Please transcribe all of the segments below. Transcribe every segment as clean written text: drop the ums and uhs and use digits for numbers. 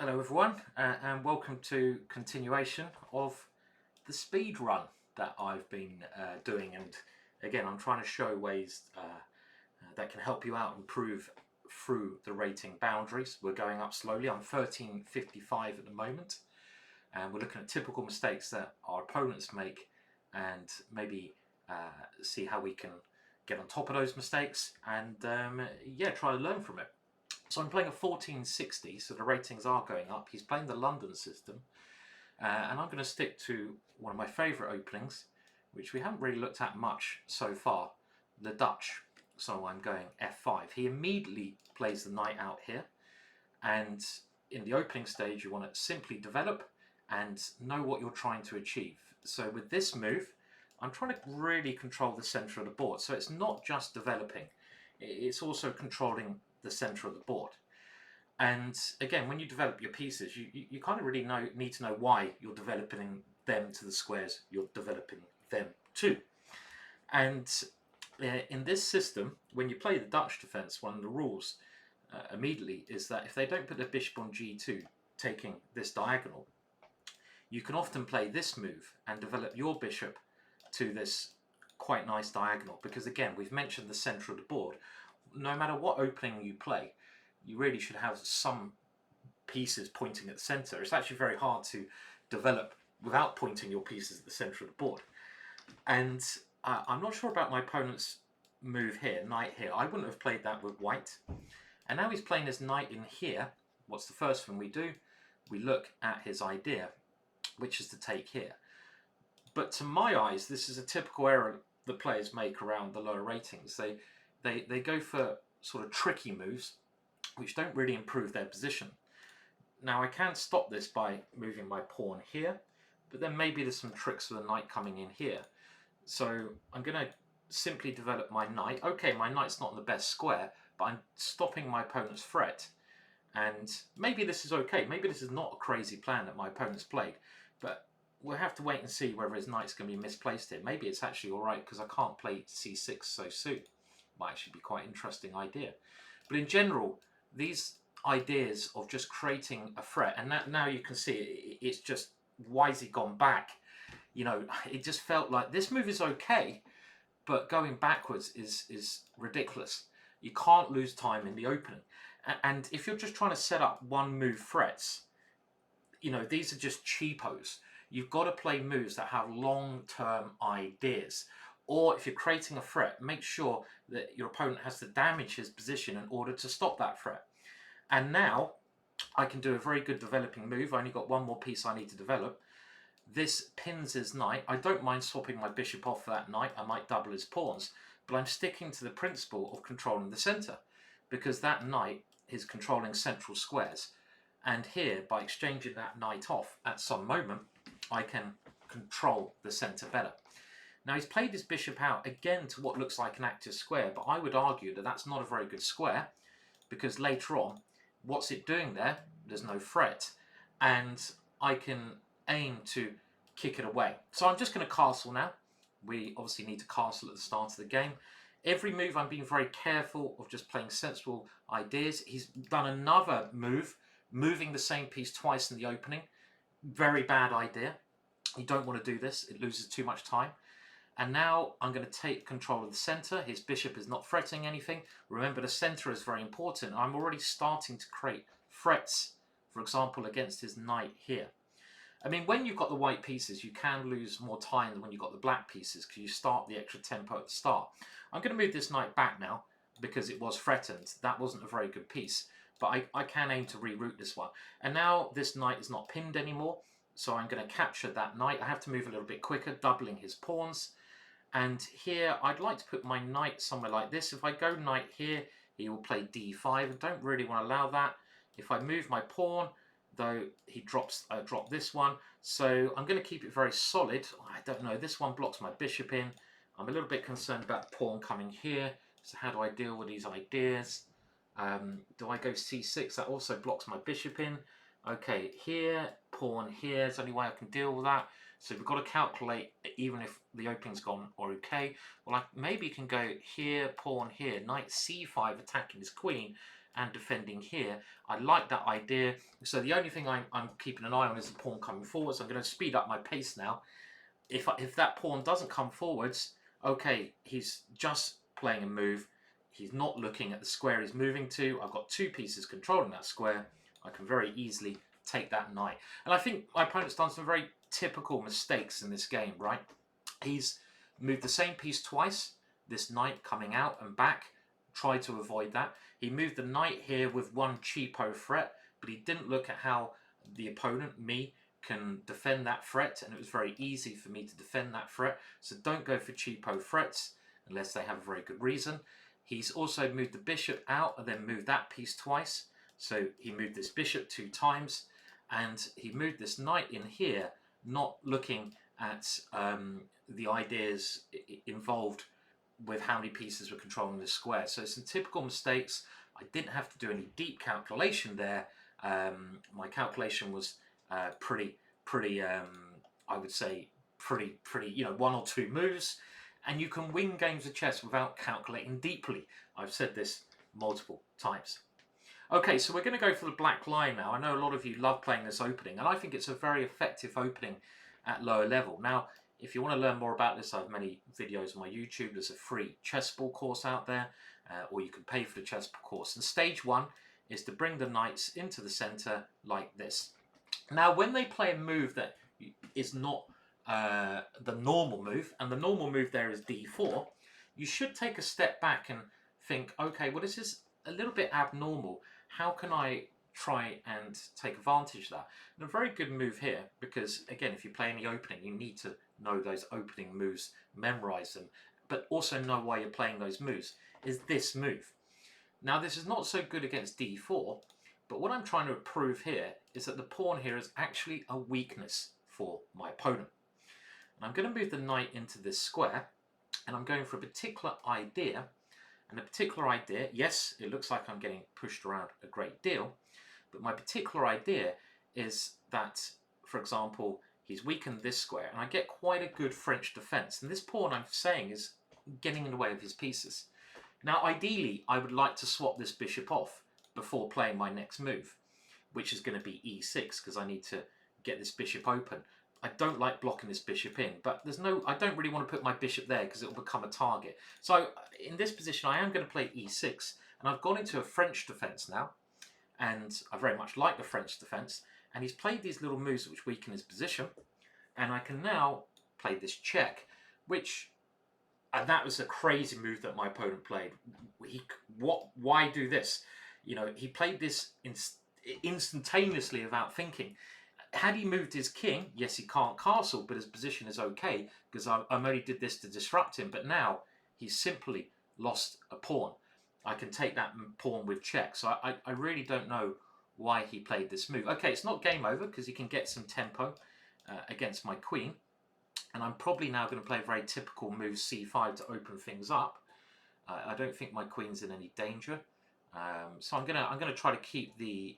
Hello everyone, and welcome to continuation of the speed run that I've been doing. And again, I'm trying to show ways that can help you out improve through the rating boundaries. We're going up slowly. I'm 1355 at the moment, and we're looking at typical mistakes that our opponents make and maybe see how we can get on top of those mistakes and yeah, try to learn from it. So I'm playing a 1460, so the ratings are going up. He's playing the London system, and I'm going to stick to one of my favourite openings, which we haven't really looked at much so far, the Dutch. So I'm going f5. He immediately plays the knight out here, and in the opening stage you want to simply develop and know what you're trying to achieve. So with this move, I'm trying to really control the centre of the board. So it's not just developing, it's also controlling the center of the board. And again, when you develop your pieces, you kind of really need to know why you're developing them to the squares you're developing them to. And in this system, when you play the Dutch defense, one of the rules immediately is that if they don't put the bishop on g2, taking this diagonal, you can often play this move and develop your bishop to this quite nice diagonal, because again, we've mentioned the center of the board. No matter what opening you play, you really should have some pieces pointing at the center. It's actually very hard to develop without pointing your pieces at the center of the board. And I'm not sure about my opponent's move here, knight here. I wouldn't have played that with white. And now he's playing his knight in here. What's the first thing we do? We look at his idea, which is to take here. But to my eyes, this is a typical error that players make around the lower ratings. They go for sort of tricky moves which don't really improve their position. Now I can stop this by moving my pawn here, but then maybe there's some tricks for the knight coming in here. So I'm going to simply develop my knight. Okay, my knight's not in the best square, but I'm stopping my opponent's threat. And maybe this is okay. Maybe this is not a crazy plan that my opponent's played, but we'll have to wait and see whether his knight's going to be misplaced here. Maybe it's actually all right because I can't play c6 so soon. Might actually be quite an interesting idea. But in general, these ideas of just creating a threat, and now you can see it's just, why has he gone back? You know, it just felt like this move is okay, but going backwards is ridiculous. You can't lose time in the opening. And if you're just trying to set up one move threats, you know, these are just cheapos. You've got to play moves that have long-term ideas. Or if you're creating a threat, make sure that your opponent has to damage his position in order to stop that threat. And now I can do a very good developing move. I only got one more piece I need to develop. This pins his knight. I don't mind swapping my bishop off for that knight. I might double his pawns. But I'm sticking to the principle of controlling the center, because that knight is controlling central squares. And here, by exchanging that knight off at some moment, I can control the center better. Now he's played his bishop out again to what looks like an active square, but I would argue that that's not a very good square, because later on, what's it doing there? There's no threat, and I can aim to kick it away. So I'm just going to castle now. We obviously need to castle at the start of the game. Every move I'm being very careful of just playing sensible ideas. He's done another move, moving the same piece twice in the opening. Very bad idea. You don't want to do this. It loses too much time. And now I'm going to take control of the center. His bishop is not threatening anything. Remember, the center is very important. I'm already starting to create threats, for example, against his knight here. I mean, when you've got the white pieces, you can lose more time than when you've got the black pieces, because you start the extra tempo at the start. I'm going to move this knight back now because it was threatened. That wasn't a very good piece, but I can aim to reroute this one. And now this knight is not pinned anymore, so I'm going to capture that knight. I have to move a little bit quicker, doubling his pawns. And here, I'd like to put my knight somewhere like this. If I go knight here, he will play d5. I don't really want to allow that. If I move my pawn, though, he drops drop this one. So I'm going to keep it very solid. I don't know, this one blocks my bishop in. I'm a little bit concerned about the pawn coming here. So how do I deal with these ideas? Do I go c6? That also blocks my bishop in. Okay, here, pawn here. There's the only way I can deal with that. So we've got to calculate, even if the opening's gone or okay. Well, maybe you can go here, pawn here, knight c5 attacking his queen, and defending here. I like that idea. So the only thing I'm keeping an eye on is the pawn coming forwards. I'm going to speed up my pace now. If that pawn doesn't come forwards, okay, he's just playing a move. He's not looking at the square he's moving to. I've got 2 pieces controlling that square. I can very easily take that knight. And I think my opponent's done some very typical mistakes in this game, right? He's moved the same piece twice. This knight coming out and back. Try to avoid that. He moved the knight here with 1 cheapo threat, but he didn't look at how the opponent, me, can defend that threat, and it was very easy for me to defend that threat. So don't go for cheapo threats unless they have a very good reason. He's also moved the bishop out and then moved that piece twice. So he moved this bishop 2 times, and he moved this knight in here, not looking at the ideas involved with how many pieces were controlling the square. So some typical mistakes. I didn't have to do any deep calculation there. My calculation was pretty, I would say, pretty, 1 or 2 moves. And you can win games of chess without calculating deeply. I've said this multiple times. Okay, so we're going to go for the black line now. I know a lot of you love playing this opening, and I think it's a very effective opening at lower level. Now, if you want to learn more about this, I have many videos on my YouTube. There's a free Chessbrah course out there, or you can pay for the Chessbrah course. And stage 1 is to bring the knights into the center like this. Now, when they play a move that is not the normal move, and the normal move there is d4, you should take a step back and think, okay, well, this is a little bit abnormal. How can I try and take advantage of that? And a very good move here, because again, if you play in the opening, you need to know those opening moves, memorize them, but also know why you're playing those moves, is this move. Now, this is not so good against d4, but what I'm trying to prove here is that the pawn here is actually a weakness for my opponent. And I'm going to move the knight into this square, and I'm going for a particular idea. And the particular idea, yes, it looks like I'm getting pushed around a great deal, but my particular idea is that, for example, he's weakened this square, and I get quite a good French defense. And this pawn, I'm saying, is getting in the way of his pieces. Now, ideally, I would like to swap this bishop off before playing my next move, which is going to be e6, because I need to get this bishop open. I don't like blocking this bishop in, but I don't really want to put my bishop there because it will become a target. So in this position, I am going to play e6, and I've gone into a French defense now, and I very much like the French defense, and he's played these little moves which weaken his position, and I can now play this check, and that was a crazy move that my opponent played. Why do this? You know, he played this instantaneously without thinking. Had he moved his king, yes, he can't castle, but his position is okay, because I only did this to disrupt him, but now he's simply lost a pawn. I can take that pawn with check, so I really don't know why he played this move. Okay, it's not game over, because he can get some tempo against my queen, and I'm probably now going to play a very typical move, c5, to open things up. I don't think my queen's in any danger, so I'm gonna try to keep the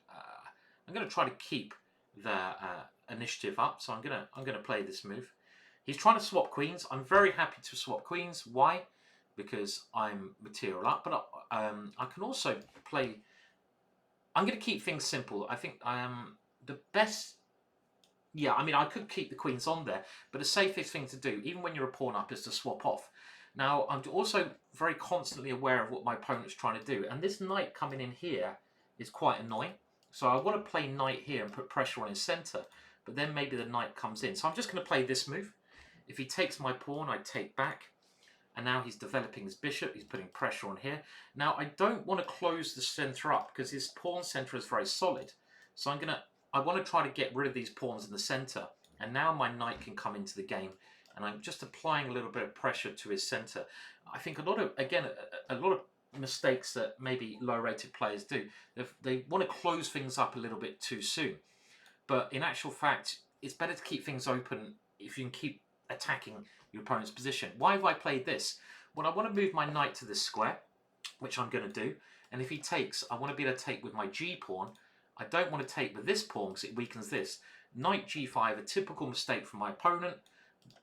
initiative up. So I'm gonna play this move. He's trying to swap queens. I'm very happy to swap queens. Why? Because I'm material up, but I can also play. I'm going to keep things simple. I think the best. Yeah, I mean, I could keep the queens on there, but the safest thing to do, even when you're a pawn up, is to swap off. Now, I'm also very constantly aware of what my opponent's trying to do, and this knight coming in here is quite annoying. So I want to play knight here and put pressure on his center, but then maybe the knight comes in. So I'm just going to play this move. If he takes my pawn, I take back, and now he's developing his bishop. He's putting pressure on here. Now, I don't want to close the center up because his pawn center is very solid. So I want to try to get rid of these pawns in the center, and now my knight can come into the game, and I'm just applying a little bit of pressure to his center. I think a lot of mistakes that maybe low-rated players do, they want to close things up a little bit too soon. But in actual fact, it's better to keep things open if you can keep attacking your opponent's position. Why have I played this? Well, I want to move my knight to this square, which I'm going to do. And if he takes, I want to be able to take with my g-pawn. I don't want to take with this pawn because it weakens this. Knight g5, a typical mistake from my opponent.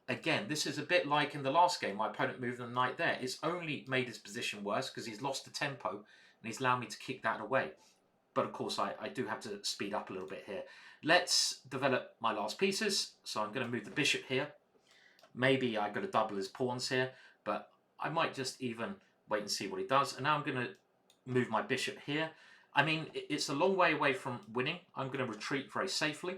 Again, this is a bit like in the last game, my opponent moved the knight there. It's only made his position worse because he's lost the tempo and he's allowed me to kick that away. But of course, I do have to speed up a little bit here. Let's develop my last pieces. So I'm going to move the bishop here. Maybe I got to double his pawns here, but I might just even wait and see what he does. And now I'm going to move my bishop here. I mean, it's a long way away from winning. I'm going to retreat very safely,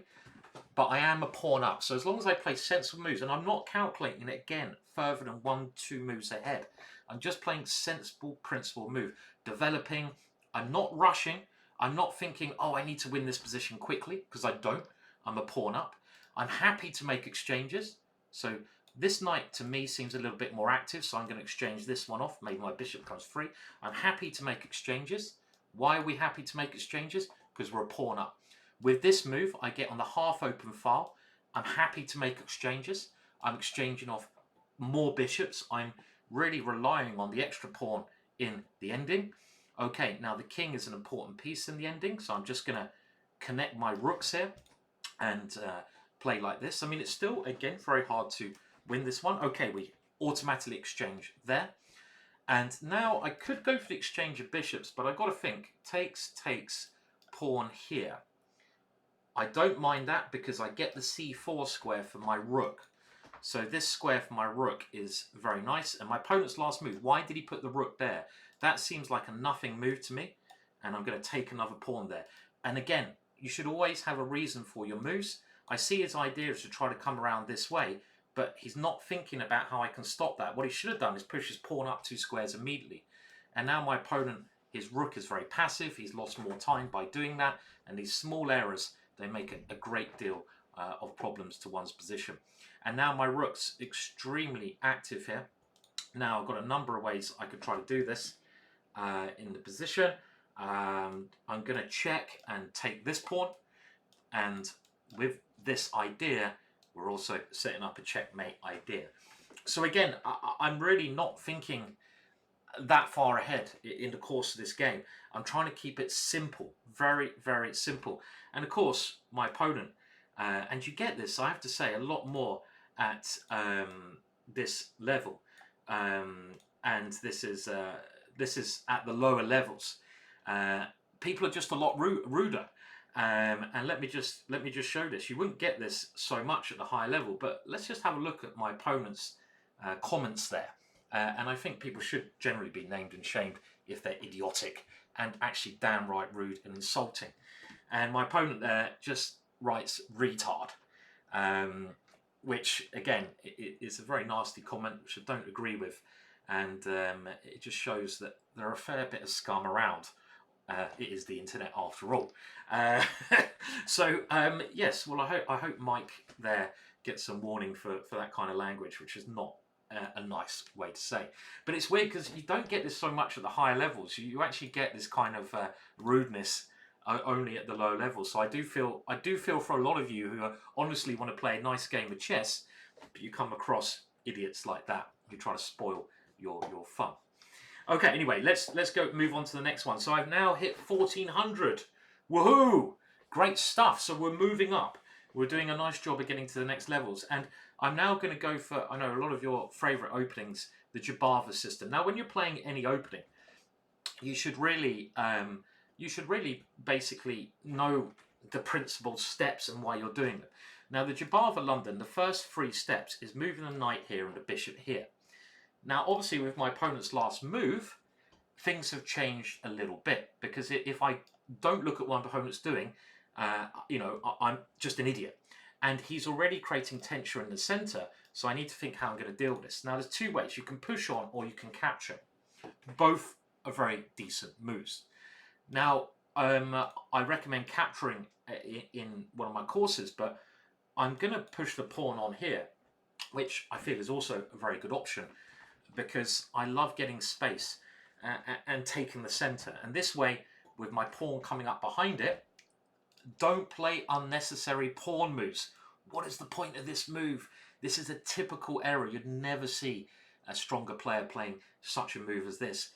but I am a pawn up. So as long as I play sensible moves, and I'm not calculating it again further than 1-2 moves ahead. I'm just playing sensible, principled move, developing. I'm not rushing. I'm not thinking, oh, I need to win this position quickly, because I don't. I'm a pawn up. I'm happy to make exchanges. So this knight to me seems a little bit more active, so I'm going to exchange this one off. Maybe my bishop comes free. I'm happy to make exchanges. Why are we happy to make exchanges? Because we're a pawn up. With this move, I get on the half open file. I'm happy to make exchanges. I'm exchanging off more bishops. I'm really relying on the extra pawn in the ending. Okay, now the king is an important piece in the ending, so I'm just going to connect my rooks here and play like this. I mean, it's still, again, very hard to win this one. Okay, we automatically exchange there. And now I could go for the exchange of bishops, but I've got to think, takes, pawn here. I don't mind that because I get the c4 square for my rook. So this square for my rook is very nice. And my opponent's last move, why did he put the rook there? That seems like a nothing move to me. And I'm going to take another pawn there. And again, you should always have a reason for your moves. I see his idea is to try to come around this way, but he's not thinking about how I can stop that. What he should have done is push his pawn up 2 squares immediately. And now my opponent, his rook is very passive. He's lost more time by doing that. And these small errors, they make a great deal of problems to one's position. And now my rook's extremely active here. Now I've got a number of ways I could try to do this in the position. I'm going to check and take this pawn. And with this idea, we're also setting up a checkmate idea. So again, I'm really not thinking that far ahead in the course of this game. I'm trying to keep it simple, very, very simple. And of course, my opponent, and you get this, I have to say, a lot more at this level. And this is at the lower levels. People are just a lot ruder. And let me just show this. You wouldn't get this so much at the higher level, but let's just have a look at my opponent's comments there. And I think people should generally be named and shamed if they're idiotic and actually downright rude and insulting. And my opponent there just writes retard, which again is a very nasty comment, which I don't agree with. And it just shows that there are a fair bit of scum around. It is the internet after all. So yes, well I hope Mike there gets some warning for that kind of language, which is not a nice way to say. But it's weird because you don't get this so much at the higher levels. You actually get this kind of rudeness only at the lower levels. So I do feel for a lot of you who honestly want to play a nice game of chess, but you come across idiots like that who try to spoil your fun. Okay, anyway, let's go move on to the next one. So I've now hit 1400. Woohoo! Great stuff. So we're moving up. We're doing a nice job of getting to the next levels. And I'm now going to go for, I know a lot of your favorite openings, the GingerGM system. Now, when you're playing any opening, you should really basically know the principal steps and why you're doing them. Now, the GingerGM London, the first 3 steps is moving the knight here and the bishop here. Now, obviously, with my opponent's last move, things have changed a little bit, because if I don't look at what my opponent's doing, you know, I'm just an idiot. And he's already creating tension in the center, so I need to think how I'm going to deal with this. Now, there's 2 ways. You can push on or you can capture. Both are very decent moves. Now, I recommend capturing in one of my courses, but I'm going to push the pawn on here, which I feel is also a very good option, because I love getting space and taking the center. And this way, with my pawn coming up behind it, don't play unnecessary pawn moves. What is the point of this move? This is a typical error. You'd never see a stronger player playing such a move as this.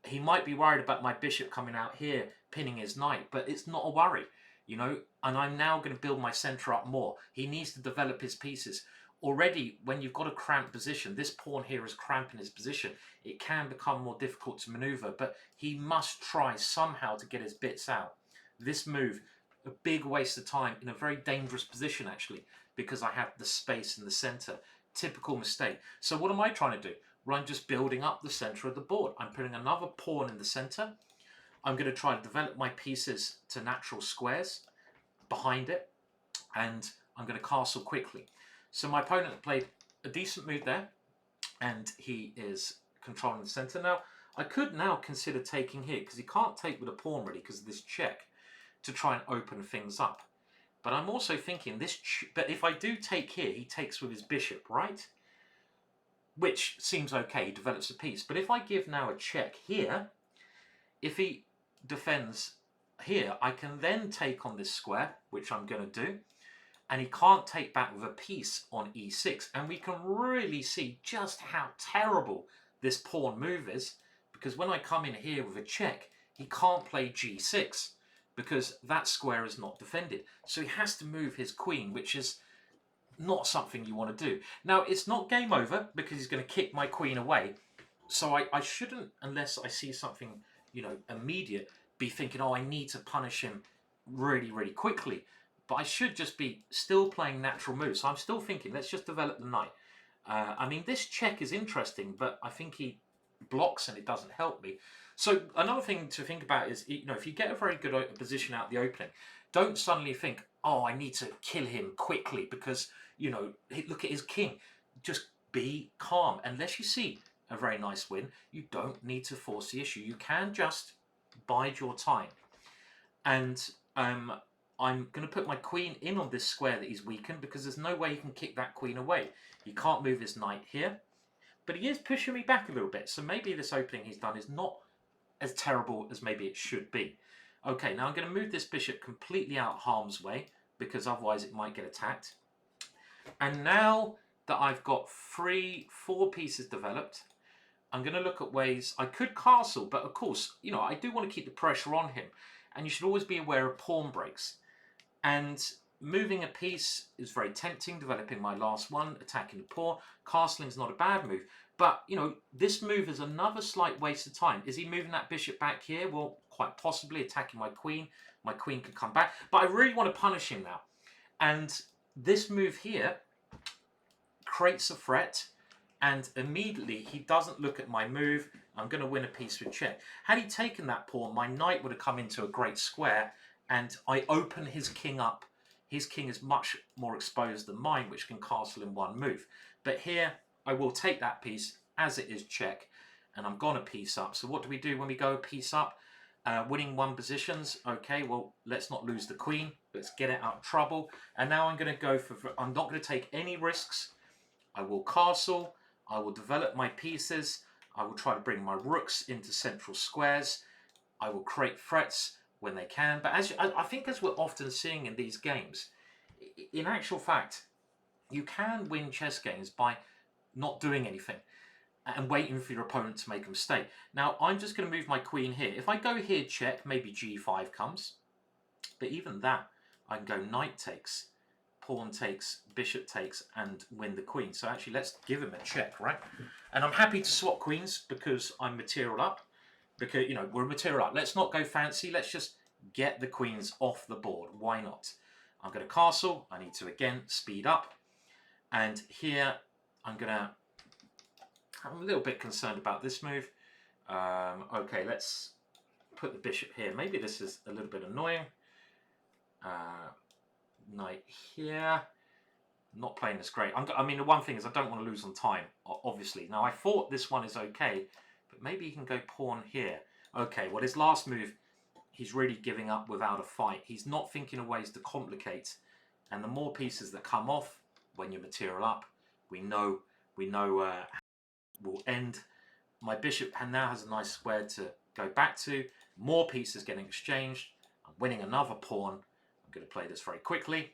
He might be worried about my bishop coming out here, pinning his knight, but it's not a worry, you know, and I'm now going to build my center up more. He needs to develop his pieces. already when you've got a cramped position, this pawn here is cramping his position, it can become more difficult to maneuver, but he must try somehow to get his bits out. This move, a big waste of time in a very dangerous position actually, because I have the space in the center. Typical mistake. So what am I trying to do? Well, I'm just building up the center of the board. I'm putting another pawn in the center. I'm going to try to develop my pieces to natural squares behind it, and I'm going to castle quickly. So my opponent played a decent move there, and he is controlling the center. Now, I could now consider taking here, because he can't take with a pawn really because of this check, to try and open things up. But I'm also thinking but if I do take here, he takes with his bishop, right? Which seems okay, he develops a piece. But if I give now a check here, if he defends here, I can then take on this square, which I'm going to do. And he can't take back with a piece on e6. And we can really see just how terrible this pawn move is, because when I come in here with a check, he can't play g6 because that square is not defended. So he has to move his queen, which is not something you want to do. Now, it's not game over because he's going to kick my queen away. So I shouldn't, unless I see something, you know, immediate, be thinking, oh, I need to punish him really, really quickly. But I should just be still playing natural moves. So I'm still thinking, let's just develop the knight. I mean, this check is interesting, but I think he blocks and it doesn't help me. So another thing to think about is, you know, if you get a very good position out the opening, don't suddenly think, oh, I need to kill him quickly because, you know, look at his king. Just be calm. Unless you see a very nice win, you don't need to force the issue. You can just bide your time. And I'm going to put my queen in on this square that he's weakened, because there's no way he can kick that queen away. He can't move his knight here, but he is pushing me back a little bit. So maybe this opening he's done is not as terrible as maybe it should be. Okay, now I'm going to move this bishop completely out harm's way, because otherwise it might get attacked. And now that I've got 4 pieces developed, I'm going to look at ways I could castle, but of course, you know, I do want to keep the pressure on him. And you should always be aware of pawn breaks. And moving a piece is very tempting, developing my last one, attacking the pawn. Castling is not a bad move. But, you know, this move is another slight waste of time. Is he moving that bishop back here? Well, quite possibly attacking my queen. My queen could come back. But I really want to punish him now. And this move here creates a threat. And immediately he doesn't look at my move. I'm going to win a piece with check. Had he taken that pawn, my knight would have come into a great square. And I open his king up. His king is much more exposed than mine, which can castle in one move. But here, I will take that piece as it is check, and I'm gone a piece up. So what do we do when we go a piece up? Winning 1 positions. Okay, well, let's not lose the queen. Let's get it out of trouble. And now I'm going to go for... I'm not going to take any risks. I will castle. I will develop my pieces. I will try to bring my rooks into central squares. I will create threats when they can. But I think as we're often seeing in these games, in actual fact, you can win chess games by not doing anything and waiting for your opponent to make a mistake. Now, I'm just going to move my queen here. If I go here, check, maybe g5 comes. But even that, I can go knight takes, pawn takes, bishop takes, and win the queen. So actually, let's give him a check, right? And I'm happy to swap queens because I'm material up. Because, you know, we're material up. Let's not go fancy. Let's just get the queens off the board. Why not? I'm going to castle. I need to, again, speed up. And here, I'm a little bit concerned about this move. Okay, let's put the bishop here. Maybe this is a little bit annoying. Knight here. Not playing this great. I mean, the one thing is I don't want to lose on time, obviously. Now, I thought this one is okay, but maybe he can go pawn here. Okay, well, his last move, he's really giving up without a fight. He's not thinking of ways to complicate. And the more pieces that come off when you material up, we know will end. My bishop now has a nice square to go back to. More pieces getting exchanged. I'm winning another pawn. I'm going to play this very quickly.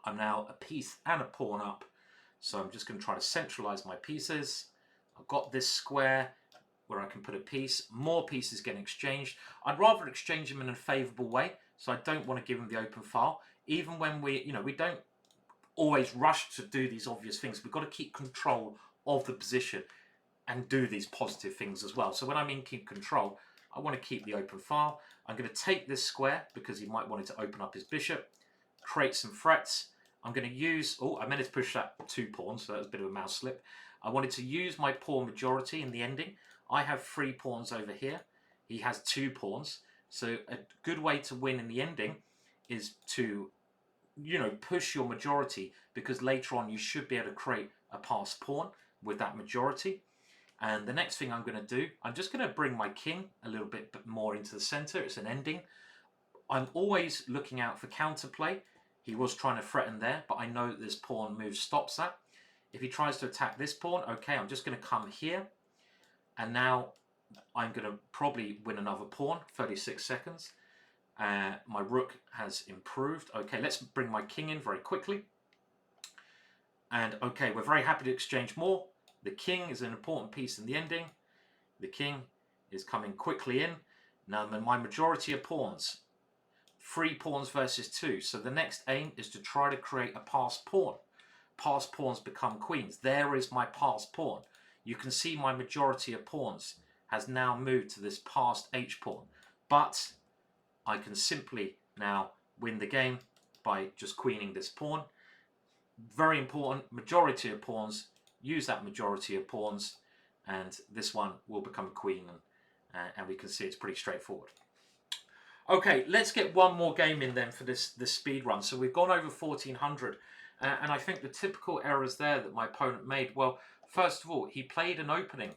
I'm now a piece and a pawn up. So I'm just going to try to centralize my pieces. I've got this square where I can put a piece. More pieces getting exchanged. I'd rather exchange them in a favorable way. So I don't want to give them the open file. Even when we don't always rush to do these obvious things. We've got to keep control of the position and do these positive things as well. So when I mean keep control, I want to keep the open file. I'm going to take this square because he might want it to open up his bishop, create some threats. I'm going to use, oh, I meant to push that 2 pawns, so that was a bit of a mouse slip. I wanted to use my pawn majority in the ending. I have 3 pawns over here. He has 2 pawns. So a good way to win in the ending is to, you know, push your majority, because later on you should be able to create a passed pawn with that majority. And the next thing I'm going to do, I'm just going to bring my king a little bit more into the center. It's an ending. I'm always looking out for counterplay. He was trying to threaten there, but I know that this pawn move stops that. If he tries to attack this pawn, okay, I'm just going to come here. And now I'm going to probably win another pawn, 36 seconds. My rook has improved. Okay, let's bring my king in very quickly. And okay, we're very happy to exchange more. The king is an important piece in the ending. The king is coming quickly in. Now my majority of pawns, 3 pawns versus 2. So the next aim is to try to create a passed pawn. Passed pawns become queens. There is my passed pawn. You can see my majority of pawns has now moved to this passed H pawn. But I can simply now win the game by just queening this pawn. Very important, majority of pawns, use that majority of pawns, and this one will become a queen, and we can see it's pretty straightforward. Okay, let's get one more game in then for this speed run. So we've gone over 1400, and I think the typical errors there that my opponent made, well, first of all, he played an opening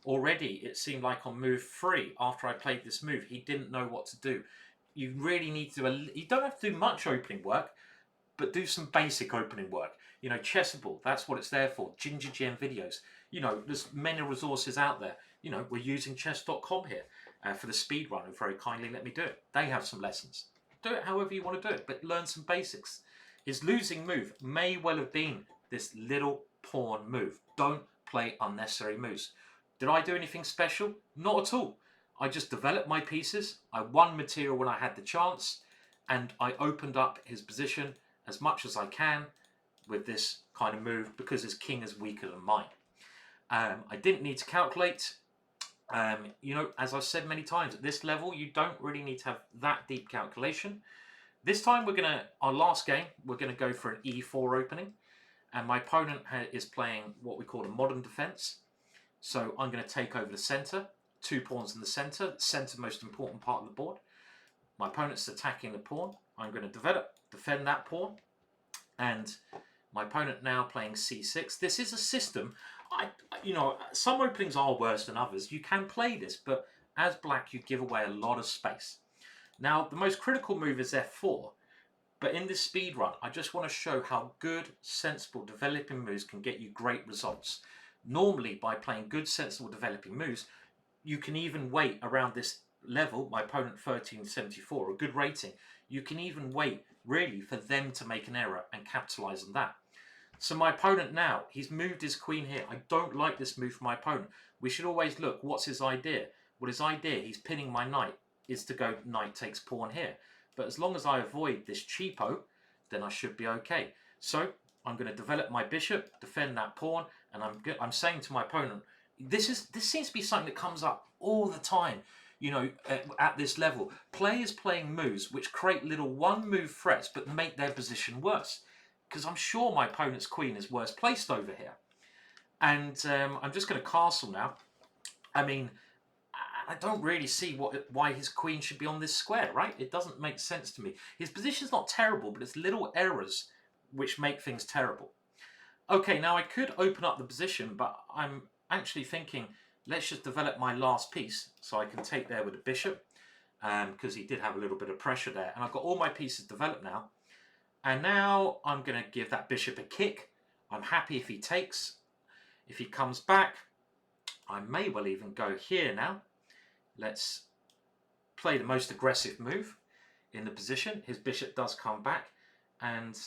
already, it seemed like on move 3, after I played this move. He didn't know what to do. You really need to do, you don't have to do much opening work, but do some basic opening work. You know, Chessbrah, that's what it's there for. GingerGM videos. You know, there's many resources out there. You know, we're using chess.com here for the speed run, and very kindly let me do it. They have some lessons. Do it however you want to do it, but learn some basics. His losing move may well have been this little pawn move. Don't play unnecessary moves. Did I do anything special? Not at all. I just developed my pieces. I won material when I had the chance, and I opened up his position as much as I can with this kind of move, because his king is weaker than mine. I didn't need to calculate. You know, as I've said many times, at this level you don't really need to have that deep calculation. This time we're going to, our last game, we're going to go for an e4 opening, and my opponent is playing what we call a modern defense. So I'm going to take over the center, 2 pawns in the center, most important part of the board. My opponent's attacking the pawn. I'm going to defend that pawn, and my opponent now playing c6. This is a system. You know, some openings are worse than others. You can play this, but as black, you give away a lot of space. Now, the most critical move is f4, but in this speed run, I just want to show how good, sensible, developing moves can get you great results. Normally, by playing good, sensible, developing moves, you can even wait around this level, my opponent 1374, a good rating. You can even wait, really, for them to make an error and capitalize on that. So my opponent now, he's moved his queen here. I don't like this move from my opponent. We should always look, what's his idea? Well, his idea, he's pinning my knight, is to go knight takes pawn here. But as long as I avoid this cheapo, then I should be okay. So I'm going to develop my bishop, defend that pawn, and I'm saying to my opponent, this seems to be something that comes up all the time. You know, at this level, players playing moves which create little one-move threats but make their position worse. Because I'm sure my opponent's queen is worse placed over here. And I'm just going to castle now. I mean, I don't really see why his queen should be on this square, right? It doesn't make sense to me. His position's not terrible, but it's little errors which make things terrible. Okay, now I could open up the position, but I'm actually thinking, let's just develop my last piece so I can take there with the bishop, because he did have a little bit of pressure there. And I've got all my pieces developed now. And now I'm going to give that bishop a kick. I'm happy if he takes. If he comes back, I may well even go here now. Let's play the most aggressive move in the position. His bishop does come back. And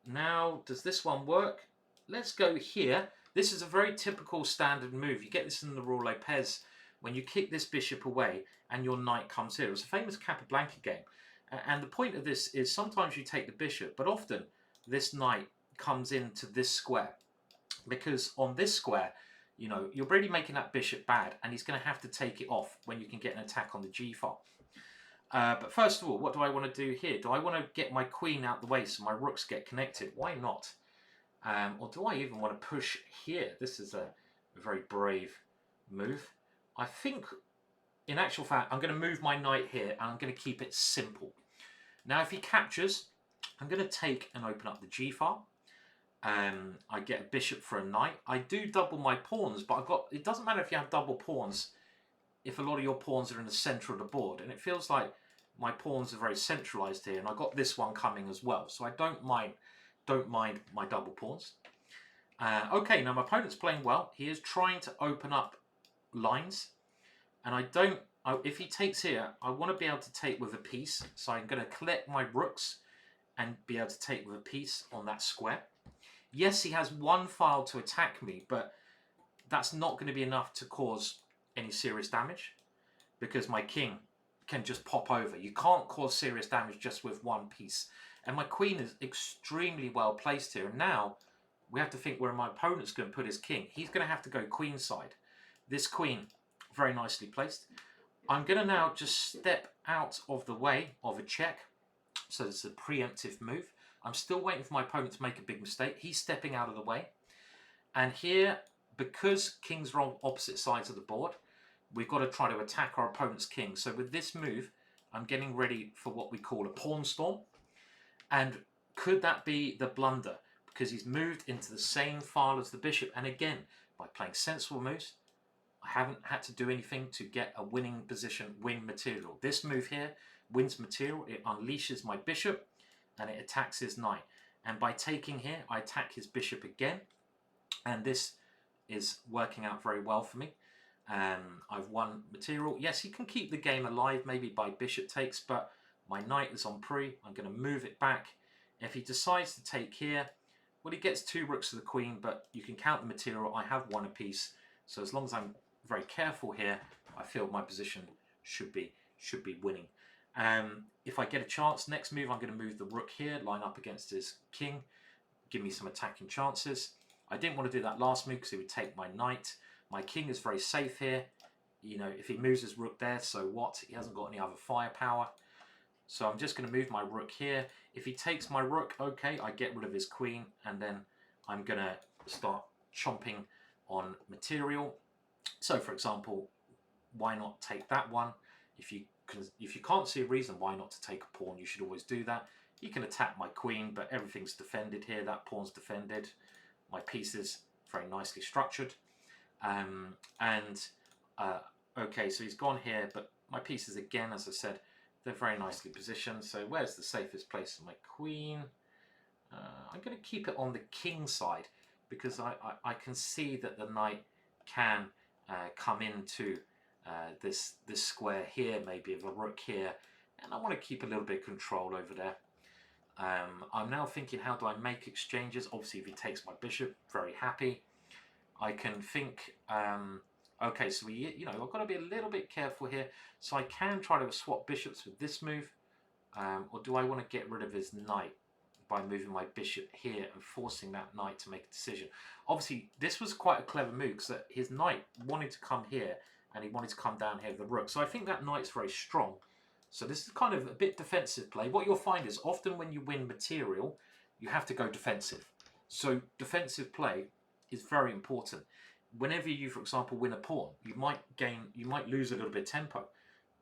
now, does this one work? Let's go here. This is a very typical standard move. You get this in the Ruy Lopez when you kick this bishop away and your knight comes here. It was a famous Capablanca game. And the point of this is sometimes you take the bishop, but often this knight comes into this square, because on this square, you know, you're already making that bishop bad, and he's going to have to take it off when you can get an attack on the g file. But first of all, what do I want to do here? Do I want to get my queen out the way so my rooks get connected? Why not? Or do I even want to push here? This is a very brave move. I think, in actual fact, I'm going to move my knight here, and I'm going to keep it simple. Now, if he captures, I'm going to take and open up the g file. I get a bishop for a knight. I do double my pawns, but it doesn't matter if you have double pawns if a lot of your pawns are in the center of the board, and it feels like my pawns are very centralized here, and I got this one coming as well, so I don't mind my double pawns. Okay, now my opponent's playing well. He is trying to open up lines, and if he takes here, I want to be able to take with a piece, so I'm going to collect my rooks and be able to take with a piece on that square. Yes, he has one file to attack me, but that's not going to be enough to cause any serious damage, because my king can just pop over. You can't cause serious damage just with one piece. And my queen is extremely well placed here. And now we have to think where my opponent's going to put his king. He's going to have to go queenside. This queen, very nicely placed. I'm going to now just step out of the way of a check. So it's a preemptive move. I'm still waiting for my opponent to make a big mistake. He's stepping out of the way. And here, because kings are on opposite sides of the board, we've got to try to attack our opponent's king. So with this move, I'm getting ready for what we call a pawn storm. And could that be the blunder? Because he's moved into the same file as the bishop. And again, by playing sensible moves, I haven't had to do anything to get a winning position, win material. This move here wins material. It unleashes my bishop and it attacks his knight. And by taking here, I attack his bishop again. And this is working out very well for me. I've won material. Yes, he can keep the game alive maybe by bishop takes, but my knight is on pre. I'm going to move it back. If he decides to take here, well, he gets 2 rooks to the queen, but you can count the material. I have one apiece. So as long as I'm very careful here, I feel my position should be winning. If I get a chance, next move, I'm going to move the rook here, line up against his king, give me some attacking chances. I didn't want to do that last move because he would take my knight. My king is very safe here. You know, if he moves his rook there, so what? He hasn't got any other firepower. So I'm just going to move my rook here. If he takes my rook, okay, I get rid of his queen, and then I'm going to start chomping on material. So, for example, why not take that one? If you can't see a reason why not to take a pawn, you should always do that. You can attack my queen, but everything's defended here. That pawn's defended. My piece is very nicely structured. Okay, so he's gone here, but my pieces, again, as I said, they're very nicely positioned. So where's the safest place for my queen? I'm going to keep it on the king side, because I can see that the knight can come into this square here, maybe of a rook here, and I want to keep a little bit of control over there. I'm now thinking, how do I make exchanges? Obviously, if he takes my bishop, very happy. I can think, okay, so I've got to be a little bit careful here. So I can try to swap bishops with this move, or do I want to get rid of his knight by moving my bishop here and forcing that knight to make a decision? Obviously, this was quite a clever move, because his knight wanted to come here and he wanted to come down here with the rook. So I think that knight's very strong. So this is kind of a bit defensive play. What you'll find is often when you win material, you have to go defensive. So defensive play is very important. Whenever you, for example, win a pawn, you might lose a little bit of tempo.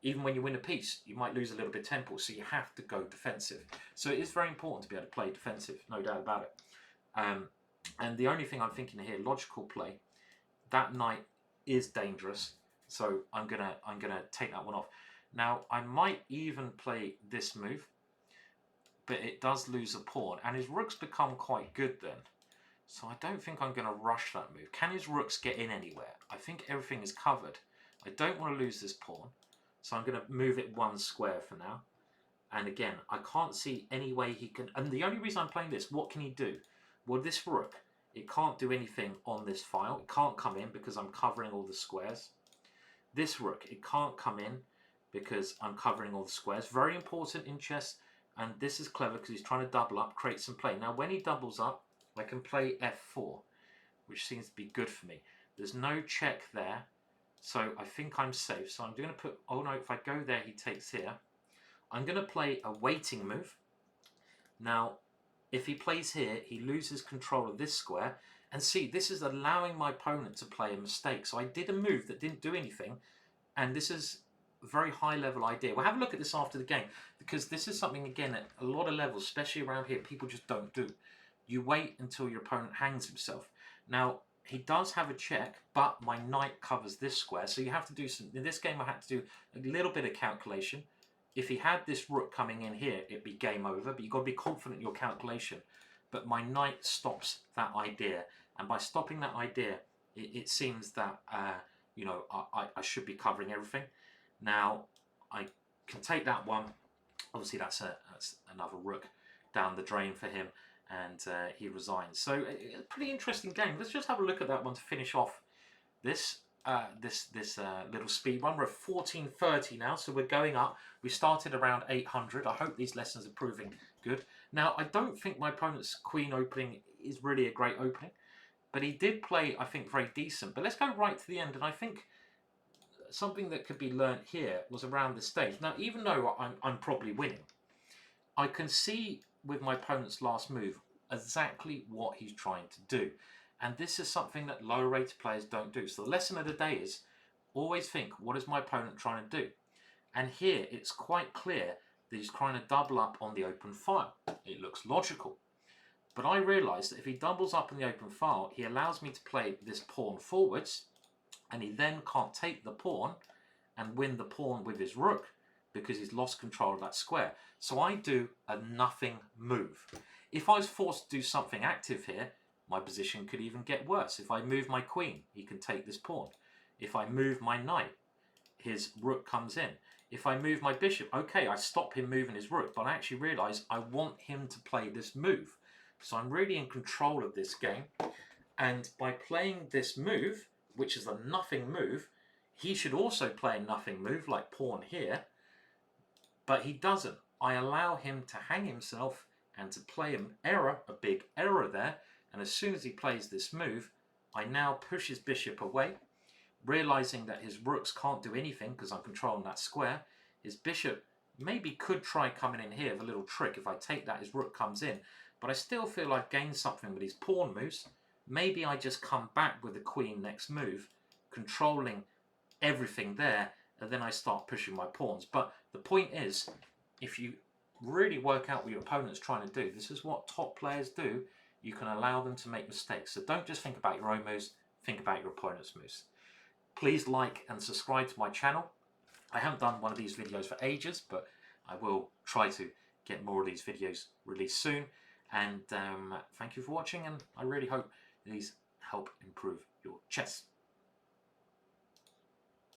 Even when you win a piece, you might lose a little bit of tempo. So you have to go defensive. So it is very important to be able to play defensive, no doubt about it. And the only thing I'm thinking here, logical play, that knight is dangerous. So I'm gonna take that one off. Now, I might even play this move, but it does lose a pawn, and his rooks become quite good then. So I don't think I'm going to rush that move. Can his rooks get in anywhere? I think everything is covered. I don't want to lose this pawn, so I'm going to move it 1 square for now. And again, I can't see any way he can... And the only reason I'm playing this, what can he do? Well, this rook, it can't do anything on this file. It can't come in because I'm covering all the squares. This rook, it can't come in because I'm covering all the squares. Very important in chess, and this is clever because he's trying to double up, create some play. Now, when he doubles up, I can play f4, which seems to be good for me. There's no check there, so I think I'm safe. So I'm going to put, oh no, if I go there, he takes here. I'm going to play a waiting move. Now, if he plays here, he loses control of this square. And see, this is allowing my opponent to play a mistake. So I did a move that didn't do anything. And this is a very high level idea. We'll have a look at this after the game, because this is something, again, at a lot of levels, especially around here, people just don't do. You wait until your opponent hangs himself. Now, he does have a check, but my knight covers this square. So you have to do some, in this game I had to do a little bit of calculation. If he had this rook coming in here, it'd be game over, but you've got to be confident in your calculation. But my knight stops that idea. And by stopping that idea, it seems that, you know, I should be covering everything. Now, I can take that one. Obviously, that's another rook down the drain for him, and he resigns. So, a pretty interesting game. Let's just have a look at that one to finish off this little speed run. We're at 1430 now, so we're going up. We started around 800. I hope these lessons are proving good. Now, I don't think my opponent's queen opening is really a great opening, but he did play, I think, very decent. But let's go right to the end, and I think something that could be learnt here was around this stage. Now, even though I'm probably winning, I can see with my opponent's last move exactly what he's trying to do. And this is something that lower rated players don't do. So the lesson of the day is always think, what is my opponent trying to do? And here it's quite clear that he's trying to double up on the open file. It looks logical. But I realise that if he doubles up on the open file, he allows me to play this pawn forwards, and he then can't take the pawn and win the pawn with his rook because he's lost control of that square. So I do a nothing move. If I was forced to do something active here, my position could even get worse. If I move my queen, he can take this pawn. If I move my knight, his rook comes in. If I move my bishop, okay, I stop him moving his rook, but I actually realise I want him to play this move. So I'm really in control of this game. And by playing this move, which is a nothing move, he should also play a nothing move like pawn here, but he doesn't. I allow him to hang himself and to play an error, a big error there. And as soon as he plays this move, I now push his bishop away, realizing that his rooks can't do anything because I'm controlling that square. His bishop maybe could try coming in here with a little trick. If I take that, his rook comes in. But I still feel I've gained something with his pawn moves. Maybe I just come back with the queen next move, controlling everything there, and then I start pushing my pawns. But the point is, if you really work out what your opponent's trying to do, this is what top players do, you can allow them to make mistakes. So don't just think about your own moves, think about your opponent's moves. Please like and subscribe to my channel. I haven't done one of these videos for ages, but I will try to get more of these videos released soon. And thank you for watching, and I really hope these help improve your chess.